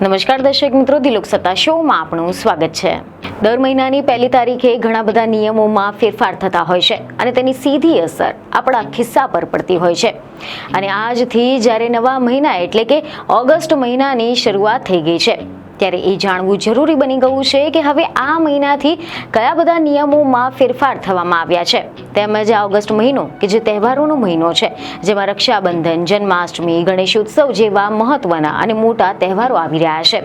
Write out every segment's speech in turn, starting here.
નમસ્કાર દર્શક મિત્રો, દિલોક સત્તા શોમાં આપનું સ્વાગત છે। દર મહિનાની પહેલી તારીખે ઘણા બધા નિયમોમાં ફેરફાર થતા હોય છે અને તેની સીધી અસર આપણા ખિસ્સા પર પડતી હોય છે। અને આજથી જ્યારે નવા મહિના એટલે કે ઓગસ્ટ મહિનાની શરૂઆત થઈ ગઈ છે ત્યારે એ જાણવું જરૂરી બની ગયું છે કે હવે આ મહિનાથી કયા બધા નિયમોમાં ફેરફાર થવામાં આવ્યા છે। તેમજ આ ઓગસ્ટ મહિનો કે જે તહેવારોનો મહિનો છે, જેમાં રક્ષાબંધન, જન્માષ્ટમી, ગણેશોત્સવ જેવા મહત્વના અને મોટા તહેવારો આવી રહ્યા છે,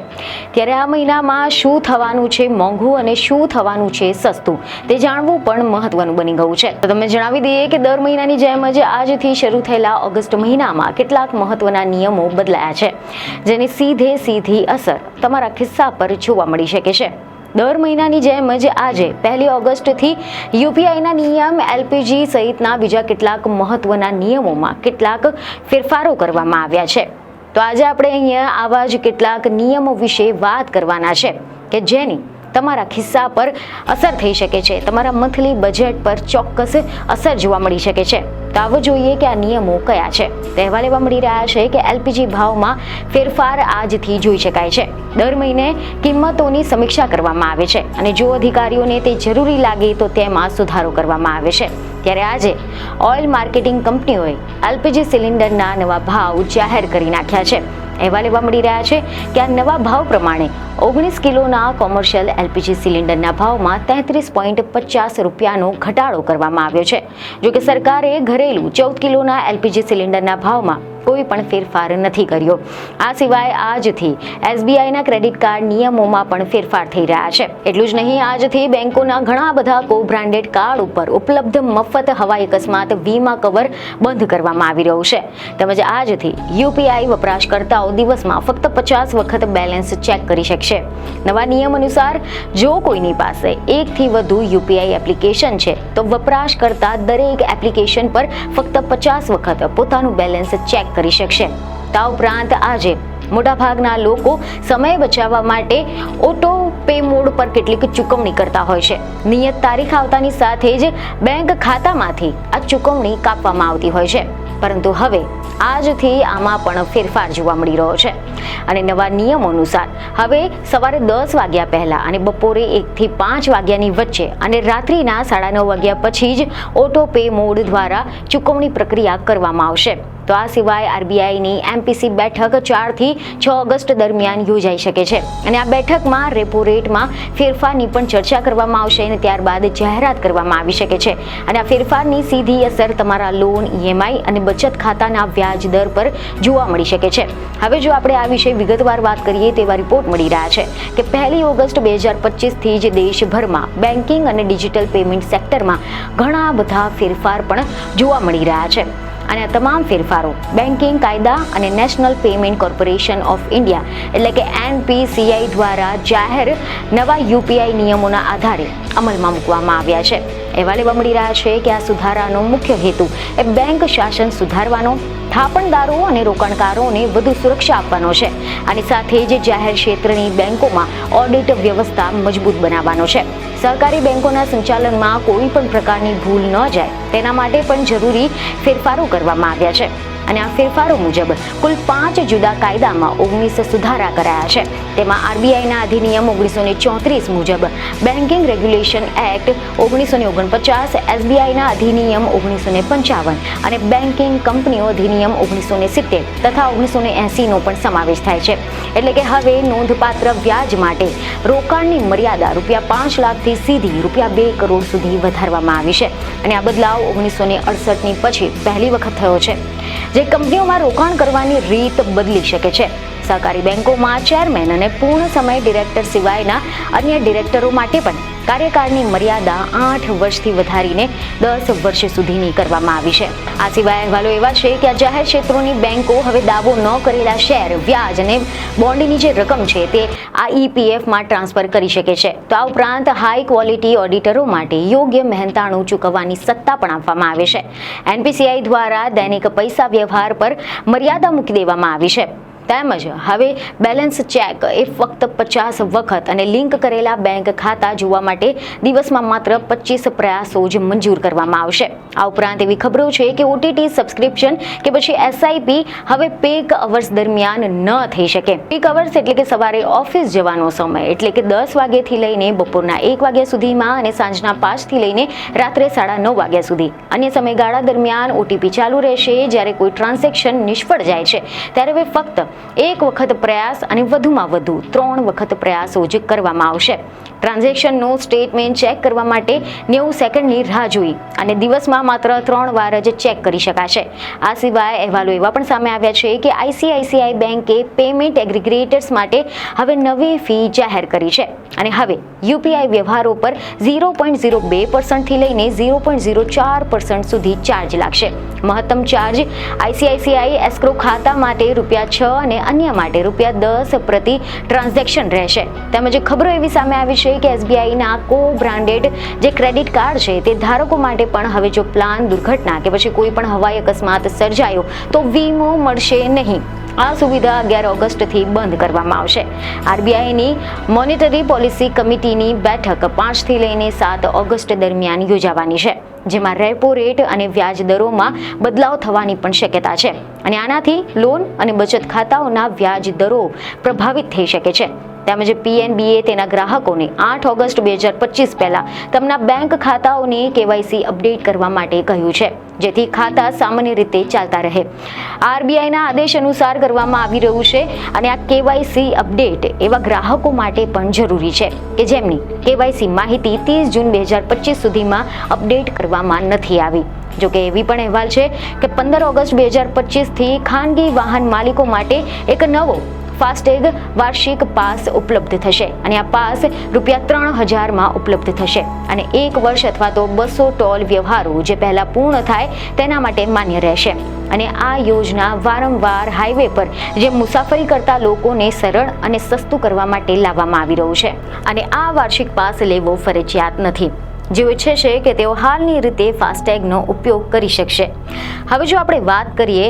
ત્યારે આ મહિનામાં શું થવાનું છે મોંઘું અને શું થવાનું છે સસ્તું, તે જાણવું પણ મહત્વનું બની ગયું છે। તો તમને જણાવી દઈએ કે દર મહિનાની જેમ જ આજથી શરૂ થયેલા ઓગસ્ટ મહિનામાં કેટલાક મહત્વના નિયમો બદલાયા છે, જેની સીધી અસર તમારા ખિસ્સા પર જોવા મળી શકે છે। દર મહિનાની જેમ જ આજે 1 ઓગસ્ટથી યુપીઆઈના નિયમ, એલપીજી સહિતના બીજા કેટલાક મહત્વના નિયમોમાં કેટલાક ફેરફારો કરવામાં આવ્યા છે। તો આજે આપણે અહીંયા આવા જ કેટલાક નિયમો વિશે વાત કરવાના છે કે જેની તમારા ખિસ્સા પર અસર થઈ શકે છે, તમારા મંથલી બજેટ પર ચોક્કસ અસર જોવા મળી શકે છે। તો આવો જોઈએ કે આ નિયમો કયા છે। તહેવાર એવા મળી રહ્યા છે કે એલપીજી ભાવમાં ફેરફાર આજથી જોઈ શકાય છે। દર મહિને કિંમતોની સમીક્ષા કરવામાં આવે છે અને જો અધિકારીઓને તે જરૂરી લાગે તો તેમાં સુધારો કરવામાં આવે છે। ત્યારે આજે ઓઇલ માર્કેટિંગ કંપનીઓએ એલપીજી સિલિન્ડરના નવા ભાવ જાહેર કરી નાખ્યા છે। અહેવાલ એવા મળી રહ્યા છે કે આ નવા ભાવ પ્રમાણે 19 કિલોના કોમર્શિયલ એલપીજી સિલિન્ડરના ભાવમાં 33.50 રૂપિયાનો ઘટાડો કરવામાં આવ્યો છે। જોકે સરકારે ઘરેલું 14 કિલોના એલપીજી સિલિન્ડરના ભાવમાં કોઈ પણ ફેરફાર નથી કર્યો। આ સિવાય આજથી એસબીઆઈના ક્રેડિટ કાર્ડ નિયમોમાં પણ ફેરફાર થઈ રહ્યા છે। એટલું જ નહીં, આજથી બેંકોના ઘણા બધા કો બ્રાન્ડેડ કાર્ડ ઉપર ઉપલબ્ધ મફત હવાઈ અકસ્માત વીમા કવર બંધ કરવામાં આવી રહ્યું છે। તેમજ આજથી યુપીઆઈ વપરાશકર્તાઓ દિવસમાં ફક્ત 50 વખત બેલેન્સ ચેક કરી શકશે। નવા નિયમ અનુસાર જો કોઈની પાસે એકથી વધુ યુપીઆઈ એપ્લિકેશન છે તો વપરાશકર્તા દરેક એપ્લિકેશન પર ફક્ત 50 વખત પોતાનું બેલેન્સ ચેક કરી શકશે। આ ઉપરાંત આજે મોટાભાગના લોકો સમય બચાવવા માટે ઓટો પે મોડ પર કેટલીક ચૂકવણી કરતા હોય છે। નિયત તારીખ આવતાની સાથે જ બેંક ખાતામાંથી આ ચૂકવણી કાપવામાં આવતી હોય છે, પરંતુ હવે આજથી આમાં પણ ફેરફાર જોવા મળી રહ્યો છે અને નવા નિયમો અનુસાર હવે સવારે 10 વાગ્યા પહેલા અને બપોરે 1 થી 5 વાગ્યાની વચ્ચે અને રાત્રિના 9:30 વાગ્યા પછી જ ઓટો પે મોડ દ્વારા ચૂકવણી પ્રક્રિયા કરવામાં આવશે। તો આ સિવાય આરબીઆઈની એમપીસી બેઠક 4 થી 6 ઓગસ્ટ દરમિયાન યોજાઈ શકે છે અને આ બેઠકમાં રેપો રેટમાં ફેરફારની પણ ચર્ચા કરવામાં આવશે અને ત્યારબાદ જાહેરાત કરવામાં આવી શકે છે અને આ ફેરફારની સીધી અસર તમારા લોન, ઈએમઆઈ અને બચત ખાતાના વ્યાજ દર પર જોવા મળી શકે છે। હવે જો આપણે આ વિશે વિગતવાર વાત કરીએ તો એવા રિપોર્ટ મળી રહ્યા છે કે 1 ઓગસ્ટ 2025થી જ દેશભરમાં બેન્કિંગ અને ડિજિટલ પેમેન્ટ સેક્ટરમાં ઘણા બધા ફેરફાર પણ જોવા મળી રહ્યા છે અને આ તમામ ફેરફારો બેન્કિંગ કાયદા અને national payment corporation of India એટલે કે એનપીસીઆઈ દ્વારા જાહેર નવા યુપીઆઈ નિયમોના આધારે અમલમાં મૂકવામાં આવ્યા છે। અહેવાલ એવા મળી રહ્યા છે કે આ સુધારાનો મુખ્ય હેતુ એ બેંક શાસન સુધારવાનો, થાપણદારો અને રોકાણકારોને વધુ સુરક્ષા આપવાનો છે અને સાથે જ જાહેર ક્ષેત્રની બેંકોમાં ઓડિટ વ્યવસ્થા મજબૂત બનાવવાનો છે। સહકારી બેંકોના સંચાલનમાં કોઈ પણ પ્રકારની ભૂલ ન જાય તેના માટે પણ જરૂરી ફેરફારો કરવામાં આવ્યા છે અને આ ફેરફારો મુજબ કુલ 5 જુદા કાયદામાં 19 સુધારા કરાયા છે। તેમાં આરબીઆઈના અધિનિયમ 1934 મુજબ બેન્કિંગ રેગ્યુલેશન એક્ટ 1949, એસબીઆઈના અધિનિયમ 1955 અને બેન્કિંગ કંપનીઓ અધિનિયમ 1970 તથા 1980નો પણ સમાવેશ થાય છે। એટલે કે હવે નોંધપાત્ર વ્યાજ માટે રોકાણની મર્યાદા ₹5 લાખથી સીધી ₹2 કરોડ સુધી વધારવામાં આવી છે અને આ બદલાવ 1968ની પછી પહેલી વખત થયો છે, જે કંપનીઓમાં રોકાણ કરવાની રીત બદલી શકે છે। સહકારી બેંકોમાં ચેરમેન અને પૂર્ણ સમય ડિરેક્ટર સિવાયના અન્ય ડિરેક્ટરો માટે પણ કાર્યકાળની મર્યાદા 8 વર્ષથી વધારીને 10 વર્ષ સુધીની કરવામાં આવી છે। આ સિવાય અહેવાલો એવા છે કે આ જાહેર ક્ષેત્રોની બેંકો હવે દાવો ન કરેલા શેર, વ્યાજ અને બોન્ડની જે રકમ છે તે આ ઈપીએફમાં ટ્રાન્સફર કરી શકે છે। તો આ ઉપરાંત હાઈ ક્વોલિટી ઓડિટરો માટે યોગ્ય મહેનતાણું ચૂકવવાની સત્તા પણ આપવામાં આવે છે। એનપીસીઆઈ દ્વારા દૈનિક પૈસા વ્યવહાર પર મર્યાદા મૂકી દેવામાં આવી છે। તેમજ હવે બેલેન્સ ચેક એ ફક્ત 50 વખત અને લિંક કરેલા બેંક ખાતા જોવા માટે દિવસમાં માત્ર 25 પ્રયાસો જ મંજૂર કરવામાં આવશે. આ ઉપરાંત એવી ખબરો છે કે OTT સબસ્ક્રિપ્શન કે પછી SIP હવે પીક અવર્સ દરમિયાન ન થઈ શકે. પીક અવર્સ એટલે કે સવારે ઓફિસ જવાનો સમય એટલે કે 10 વાગ્યાથી લઈને બપોરના 1 વાગ્યા સુધીમાં અને સાંજના 5 થી લઈને રાત્રે 9:30 વાગ્યા સુધી. અન્ય સમયગાળા દરમિયાન OTP ચાલુ રહેશે. જ્યારે કોઈ ટ્રાન્ઝેક્શન નિષ્ફળ જાય છે ત્યારે હવે ફક્ત એક વખત પ્રયાસ અને વધુમાં વધુ 3 વખત પ્રયાસો જ કરવામાં આવશે. ટ્રાન્ઝેક્શનનો સ્ટેટમેન્ટ ચેક કરવા માટે 90 સેકન્ડની રાહ જોઈ અને દિવસમાં માત્ર 3 વાર જ ચેક કરી શકાશે. આ સિવાય અહેવાલો એવા પણ સામે આવ્યા છે કે ICICI બેંકે પેમેન્ટ એગ્રીગેટર્સ માટે હવે નવી ફી જાહેર કરી છે અને હવે UPI વ્યવહારો પર 0.02% થી લઈને 0.04% સુધી ચાર્જ લાગશે. મહત્તમ ચાર્જ ICICI એસ્ક્રો ખાતા માટે ₹6 અને અન્ય માટે ₹10 પ્રતિ ટ્રાન્ઝેક્શન રહેશે. તેમજ ખબરો એવી સામે આવી છે કે SBI ના કો-બ્રાન્ડેડ જે ક્રેડિટ કાર્ડ છે તે ધારકો માટે પણ હવે જો પ્લાન દુર્ઘટના કે પછી કોઈ પણ હવાઈ અકસ્માત સર્જાયો તો વીમો મળશે નહીં. આ સુવિધા 11 ઓગસ્ટથી બંધ કરવામાં આવશે. RBIની મોનેટરી પોલિસી કમિટીની બેઠક 5 થી લઈને 7 ઓગસ્ટ દરમિયાન યોજાવાની છે, જેમાં રેપો રેટ અને વ્યાજ દરોમાં બદલાવ થવાની પણ શક્યતા છે અને આનાથી લોન અને બચત ખાતાઓના વ્યાજ દરો પ્રભાવિત થઈ શકે છે. તેમજ PNBએ તેના ગ્રાહકોને 8 ઓગસ્ટ 2025 પહેલા તેમના બેંક ખાતાઓની KYC અપડેટ કરવા માટે કહ્યું છે, જેથી ખાતા સામાન્ય રીતે ચાલતા રહે. RBIના આદેશ અનુસાર કરવામાં આવી રહ્યું છે અને આ KYC અપડેટ એવા ગ્રાહકો માટે પણ જરૂરી છે કે જેમની KYC માહિતી 30 જૂન 2025 સુધીમાં અપડેટ કરવામાં નથી આવી. જોકે એવી પણ અહેવાલ છે કે 15 ઓગસ્ટ 2025 થી ખાનગી વાહન માલિકો માટે એક નવો ફાસ્ટેગ વાર્ષિક પાસ ઉપલબ્ધ થશે અને આ પાસ ₹3000 માં ઉપલબ્ધ થશે અને 1 વર્ષ અથવા તો 200 ટોલ વ્યવહારો જે પહેલા પૂર્ણ થાય તેના માટે માન્ય રહેશે. અને આ યોજના વારંવાર હાઈવે પર જે મુસાફરી કરતા લોકોને સરળ અને સસ્તું કરવા માટે લાવવામાં આવી રહ્યું છે અને આ વાર્ષિક પાસ લેવો ફરજિયાત નથી. જેઓ ઈચ્છે છે કે તેઓ હાલની રીતે ફાસ્ટેગનો ઉપયોગ કરી શકશે. હવે જો આપણે વાત કરીએ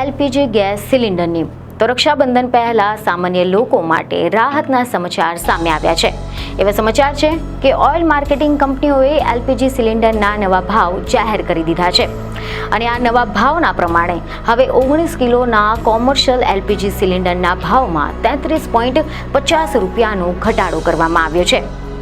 LPG ગેસ સિલિન્ડરની, તો રક્ષાબંધન પહેલા સામાન્ય લોકો માટે રાહતના સમાચાર સામે આવ્યા છે. એવા સમાચાર છે કે ઓઇલ માર્કેટિંગ કંપનીઓએ LPG સિલિન્ડરના નવા ભાવ જાહેર કરી દીધા છે અને આ નવા ભાવના પ્રમાણે હવે 19 કિલોના કોમર્શિયલ LPG સિલિન્ડરના ભાવમાં ₹33.50નો ઘટાડો કરવામાં આવ્યો છે.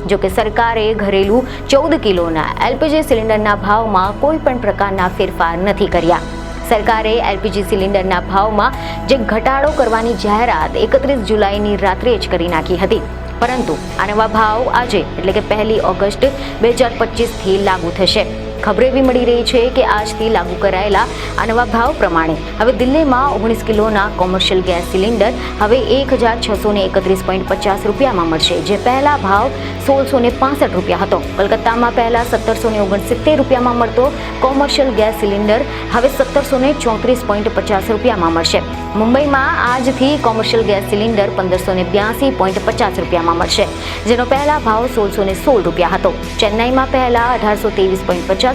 જોકે સરકારે ઘરેલું 14 કિલોના LPG સિલિન્ડરના ભાવમાં કોઈ પણ પ્રકારના ફેરફાર નથી કર્યા. સરકારે LPG સિલિન્ડરના ભાવમાં જે ઘટાડો કરવાની જાહેરાત 31 જુલાઈની રાત્રે જ કરી નાખી હતી, પરંતુ આ નવા ભાવ આજે એટલે કે 1 ઓગસ્ટ 2025 થી લાગુ થશે. ખબર એવી મળી રહી છે કે આજથી લાગુ કરાયેલા આ નવા ભાવ પ્રમાણે હવે દિલ્હીમાં 19 કિલોના કોમર્શિયલ ગેસ સિલિન્ડર હવે ₹1031.50 મળશે, જે પહેલા ભાવ ₹1665 હતો. કલકત્તામાં પહેલા ₹1769 મળતો કોમર્શિયલ ગેસ સિલિન્ડર હવે ₹1734.50 મળશે. મુંબઈમાં આજથી કોમર્શિયલ ગેસ સિલિન્ડર ₹1582.50 મળશે, જેનો પહેલા ભાવ ₹1616 હતો. ચેન્નાઈમાં પહેલા ₹1823.50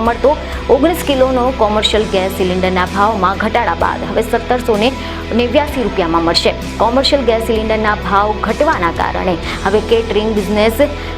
મળતો 19 કિલોનો કોમર્શિયલ ગેસ સિલિન્ડરના ભાવમાં ઘટાડા બાદ હવે ₹1789 મળશે. કોમર્શિયલ ગેસ સિલિન્ડરના ભાવ ઘટવાના કારણે હવે કેટરિંગ બિઝનેસ,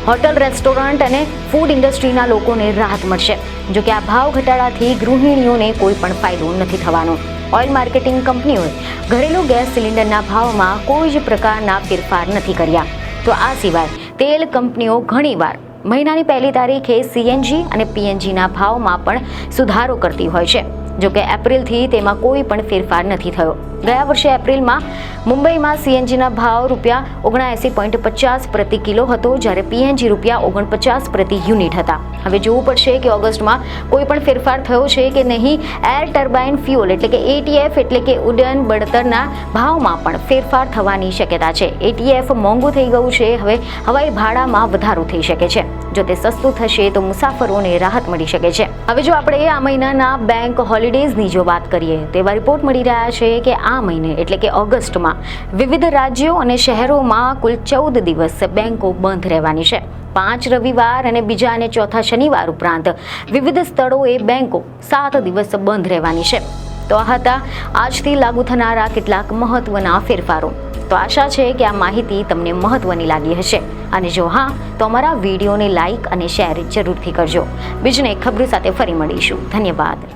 હોટલ, રેસ્ટોરન્ટ અને ફૂડ ઇન્ડસ્ટ્રીના લોકોને રાહત મળશે. જોકે આ ભાવ ઘટાડાથી ગૃહિણીઓને કોઈ પણ ફાયદો નથી થવાનો. ઓઇલ માર્કેટિંગ કંપનીઓએ ઘરેલું ગેસ સિલિન્ડરના ભાવમાં કોઈ જ પ્રકારના ફેરફાર નથી કર્યા. તો આ સિવાય તેલ કંપનીઓ ઘણીવાર મહિનાની 1 તારીખે CNG અને PNGના ભાવમાં પણ સુધારો કરતી હોય છે. જોકે એપ્રિલથી તેમાં કોઈ પણ ફેરફાર નથી થયો. ગયા વર્ષે એપ્રિલમાં મુંબઈમાં CNGના ભાવ ₹79.50 પ્રતિ કિલો હતો, જ્યારે PNG ₹49 પ્રતિ યુનિટ હતા. હવે જોવું પડશે કે ઓગસ્ટમાં કોઈ પણ ફેરફાર થયો છે કે નહીં. એર ટર્બાઇન ફ્યુઅલ એટલે કે ATF એટલે કે ઉડ્ડયન બળતરના ભાવમાં પણ ફેરફાર થવાની શક્યતા છે. ATF મોંઘું થઈ ગયું છે. હવે હવાઈ ભાડામાં વધારો થઈ શકે છે. જો તે સસ્તું થશે તો મુસાફરોને રાહત મળી શકે છે. હવે જો આપણે આ મહિનાના બેંક હોલિડેઝની જો વાત કરીએ તો એવા રિપોર્ટ મળી રહ્યા છે કે આ મહિને એટલે કે ઓગસ્ટમાં વિવિધ રાજ્યો અને શહેરોમાં કુલ 14 દિવસ બેંકો બંધ રહેવાની છે. 5 રવિવાર અને બીજા અને ચોથા શનિવાર ઉપરાંત વિવિધ સ્થળોએ બેંકો 7 દિવસ બંધ રહેવાની છે. તો આ હતા આજથી લાગુ થનારા કેટલાક મહત્વના ફેરફારો. તો આશા છે કે આ માહિતી તમને મહત્વની લાગી હશે, અને જો હા તો અમારા વિડીયોને લાઇક અને શેર જરૂરથી કરજો. બીજને ખબર સાથે ફરી મળીશું. ધન્યવાદ.